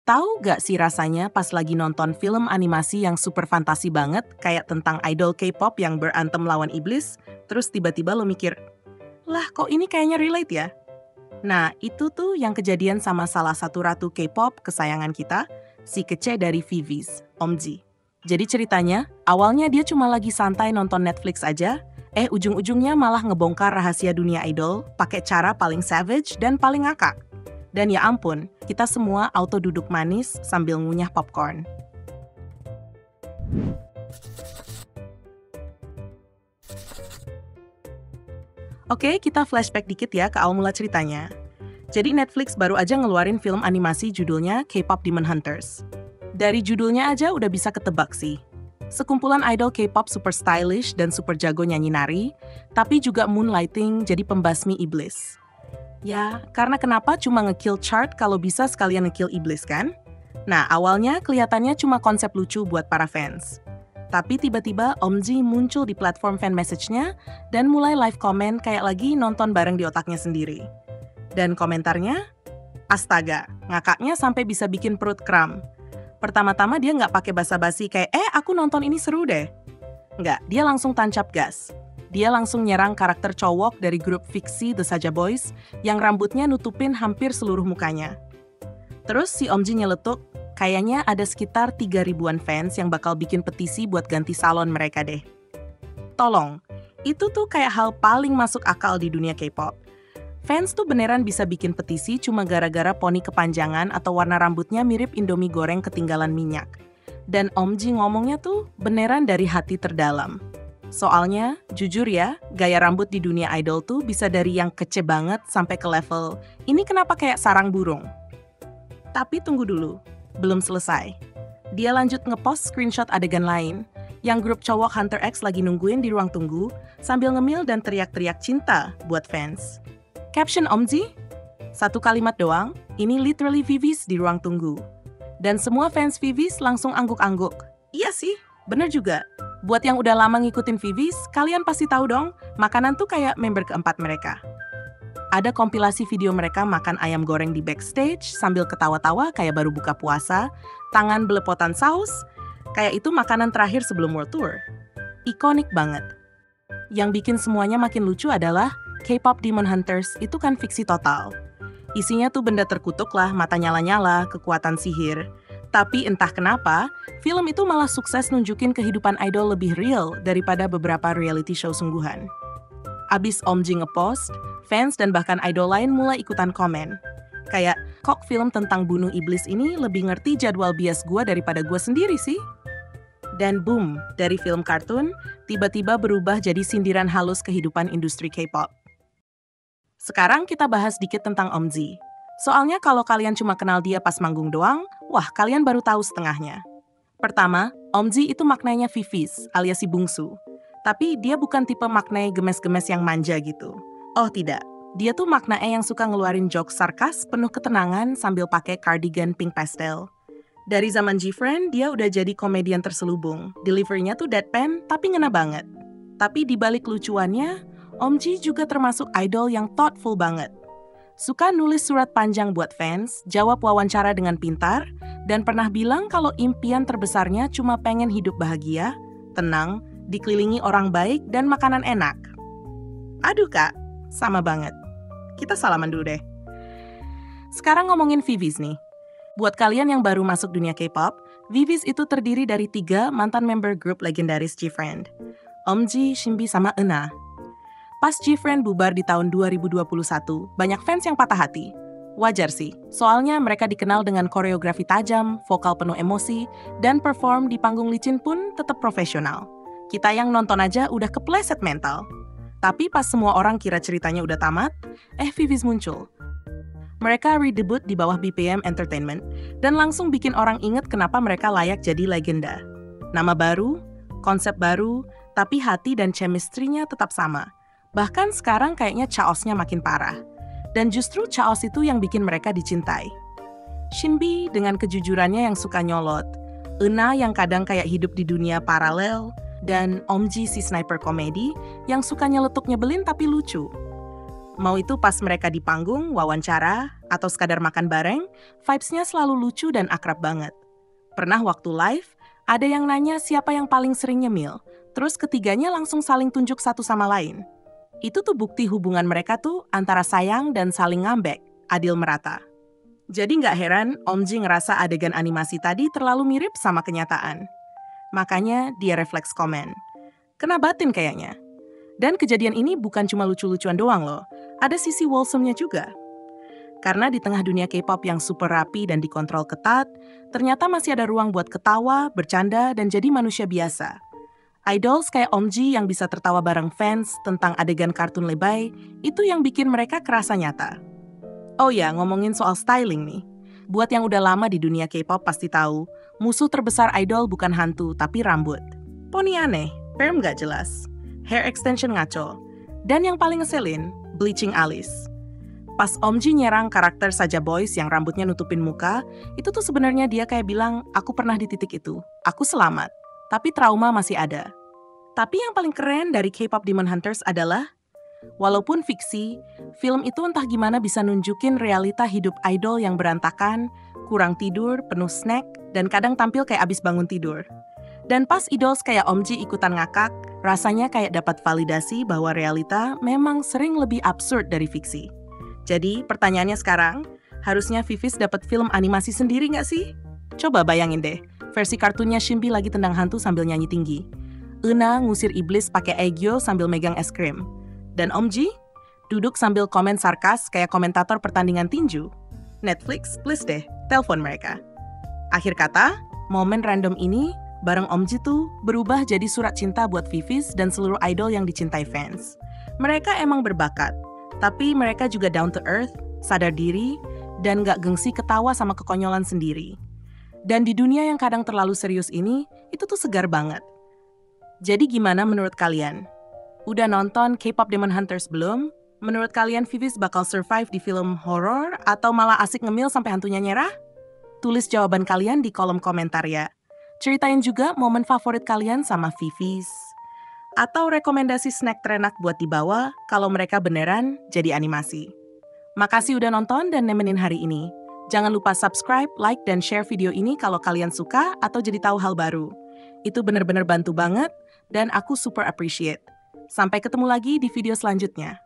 Tahu gak sih rasanya pas lagi nonton film animasi yang super fantasi banget, kayak tentang idol K-pop yang berantem lawan iblis, terus tiba-tiba lo mikir, lah kok ini kayaknya relate ya? Nah, itu tuh yang kejadian sama salah satu ratu K-pop kesayangan kita, si kece dari VIVIZ, OMG. Jadi ceritanya, awalnya dia cuma lagi santai nonton Netflix aja, ujung-ujungnya malah ngebongkar rahasia dunia idol pakai cara paling savage dan paling ngakak. Dan ya ampun, kita semua auto duduk manis sambil ngunyah popcorn. Oke, kita flashback dikit ya ke awal mula ceritanya. Jadi Netflix baru aja ngeluarin film animasi judulnya K-pop Demon Hunters. Dari judulnya aja udah bisa ketebak sih. Sekumpulan idol K-pop super stylish dan super jago nyanyi nari, tapi juga moonlighting jadi pembasmi iblis. Ya, karena kenapa cuma nge-kill chart kalau bisa sekalian nge-kill iblis kan? Nah, awalnya kelihatannya cuma konsep lucu buat para fans. Tapi tiba-tiba OMG muncul di platform fan message-nya dan mulai live comment kayak lagi nonton bareng di otaknya sendiri. Dan komentarnya, astaga, ngakaknya sampai bisa bikin perut kram. Pertama-tama dia nggak pakai basa-basi kayak, aku nonton ini seru deh. Nggak, dia langsung tancap gas. Dia langsung nyerang karakter cowok dari grup fiksi The Saja Boys yang rambutnya nutupin hampir seluruh mukanya. Terus si OMG nyeletuk, kayaknya ada sekitar 3.000-an fans yang bakal bikin petisi buat ganti salon mereka deh. Tolong, itu tuh kayak hal paling masuk akal di dunia K-pop. Fans tuh beneran bisa bikin petisi cuma gara-gara poni kepanjangan atau warna rambutnya mirip Indomie goreng ketinggalan minyak. Dan OMG ngomongnya tuh beneran dari hati terdalam. Soalnya, jujur ya, gaya rambut di dunia idol tuh bisa dari yang kece banget sampai ke level, ini kenapa kayak sarang burung? Tapi tunggu dulu, belum selesai. Dia lanjut ngepost screenshot adegan lain, yang grup cowok Hunter X lagi nungguin di ruang tunggu, sambil ngemil dan teriak-teriak cinta buat fans. Caption OMG? Satu kalimat doang, ini literally VIVIZ di ruang tunggu. Dan semua fans VIVIZ langsung angguk-angguk. Iya sih, bener juga. Buat yang udah lama ngikutin VIVIZ, kalian pasti tahu dong, makanan tuh kayak member keempat mereka. Ada kompilasi video mereka makan ayam goreng di backstage sambil ketawa-tawa kayak baru buka puasa, tangan belepotan saus, kayak itu makanan terakhir sebelum World Tour. Ikonik banget. Yang bikin semuanya makin lucu adalah K-pop Demon Hunters itu kan fiksi total. Isinya tuh benda terkutuk lah, mata nyala-nyala, kekuatan sihir. Tapi entah kenapa, film itu malah sukses nunjukin kehidupan idol lebih real daripada beberapa reality show sungguhan. Abis OMG ngepost, fans dan bahkan idol lain mulai ikutan komen. Kayak, kok film tentang bunuh iblis ini lebih ngerti jadwal bias gua daripada gua sendiri sih? Dan boom, dari film kartun, tiba-tiba berubah jadi sindiran halus kehidupan industri K-pop. Sekarang kita bahas dikit tentang OMG. Soalnya kalau kalian cuma kenal dia pas manggung doang, wah kalian baru tahu setengahnya. Pertama, OMG itu maknanya VIVIZ alias si bungsu. Tapi dia bukan tipe maknanya gemes-gemes yang manja gitu. Oh tidak, dia tuh maknanya yang suka ngeluarin jokes sarkas penuh ketenangan sambil pakai cardigan pink pastel. Dari zaman G-Friend, dia udah jadi komedian terselubung. Delivery-nya tuh deadpan, tapi ngena banget. Tapi di balik lucuannya, OMG juga termasuk idol yang thoughtful banget. Suka nulis surat panjang buat fans, jawab wawancara dengan pintar, dan pernah bilang kalau impian terbesarnya cuma pengen hidup bahagia, tenang, dikelilingi orang baik, dan makanan enak. Aduh kak, sama banget. Kita salaman dulu deh. Sekarang ngomongin VIVIZ nih. Buat kalian yang baru masuk dunia K-pop, VIVIZ itu terdiri dari 3 mantan member grup legendaris G-Friend. OMG, Shinbi, sama Euna. Pas G-Friend bubar di tahun 2021, banyak fans yang patah hati. Wajar sih, soalnya mereka dikenal dengan koreografi tajam, vokal penuh emosi, dan perform di panggung licin pun tetap profesional. Kita yang nonton aja udah kepleset mental. Tapi pas semua orang kira ceritanya udah tamat, VIVIZ muncul. Mereka redebut di bawah BPM Entertainment, dan langsung bikin orang inget kenapa mereka layak jadi legenda. Nama baru, konsep baru, tapi hati dan chemistry-nya tetap sama. Bahkan sekarang kayaknya chaosnya makin parah. Dan justru chaos itu yang bikin mereka dicintai. Shinbi dengan kejujurannya yang suka nyolot, Euna yang kadang kayak hidup di dunia paralel, dan OMG si sniper komedi yang suka nyeletuk nyebelin tapi lucu. Mau itu pas mereka di panggung, wawancara, atau sekadar makan bareng, vibes-nya selalu lucu dan akrab banget. Pernah waktu live, ada yang nanya siapa yang paling sering nyemil, terus ketiganya langsung saling tunjuk satu sama lain. Itu tuh bukti hubungan mereka tuh antara sayang dan saling ngambek, adil merata. Jadi nggak heran Om Ji ngerasa adegan animasi tadi terlalu mirip sama kenyataan. Makanya dia refleks komen. Kena batin kayaknya. Dan kejadian ini bukan cuma lucu-lucuan doang loh, ada sisi wholesome-nya juga. Karena di tengah dunia K-pop yang super rapi dan dikontrol ketat, ternyata masih ada ruang buat ketawa, bercanda, dan jadi manusia biasa. Idols kayak Om Ji yang bisa tertawa bareng fans tentang adegan kartun lebay, itu yang bikin mereka kerasa nyata. Oh ya, ngomongin soal styling nih. Buat yang udah lama di dunia K-pop pasti tahu, musuh terbesar idol bukan hantu, tapi rambut. Poni aneh, perm gak jelas, hair extension ngaco, dan yang paling ngeselin, bleaching alis. Pas Om Ji nyerang karakter Saja Boys yang rambutnya nutupin muka, itu tuh sebenarnya dia kayak bilang, aku pernah di titik itu, aku selamat, tapi trauma masih ada. Tapi yang paling keren dari K-pop Demon Hunters adalah, walaupun fiksi, film itu entah gimana bisa nunjukin realita hidup idol yang berantakan, kurang tidur, penuh snack, dan kadang tampil kayak abis bangun tidur. Dan pas idols kayak Om Ji ikutan ngakak, rasanya kayak dapat validasi bahwa realita memang sering lebih absurd dari fiksi. Jadi pertanyaannya sekarang, harusnya Vivis dapat film animasi sendiri nggak sih? Coba bayangin deh, versi kartunnya Shimbi lagi tendang hantu sambil nyanyi tinggi. Euna ngusir iblis pakai Aegyo sambil megang es krim. Dan Om Ji duduk sambil komen sarkas kayak komentator pertandingan tinju. Netflix, please deh, telepon mereka. Akhir kata, momen random ini bareng Om Ji tuh berubah jadi surat cinta buat Vivis dan seluruh idol yang dicintai fans. Mereka emang berbakat, tapi mereka juga down to earth, sadar diri, dan gak gengsi ketawa sama kekonyolan sendiri. Dan di dunia yang kadang terlalu serius ini, itu tuh segar banget. Jadi gimana menurut kalian? Udah nonton K-pop Demon Hunters belum? Menurut kalian Vivis bakal survive di film horor atau malah asik ngemil sampai hantunya nyerah? Tulis jawaban kalian di kolom komentar ya. Ceritain juga momen favorit kalian sama Vivis. Atau rekomendasi snack terenak buat dibawa kalau mereka beneran jadi animasi. Makasih udah nonton dan nemenin hari ini. Jangan lupa subscribe, like, dan share video ini kalau kalian suka atau jadi tahu hal baru. Itu bener-bener bantu banget dan aku super appreciate. Sampai ketemu lagi di video selanjutnya.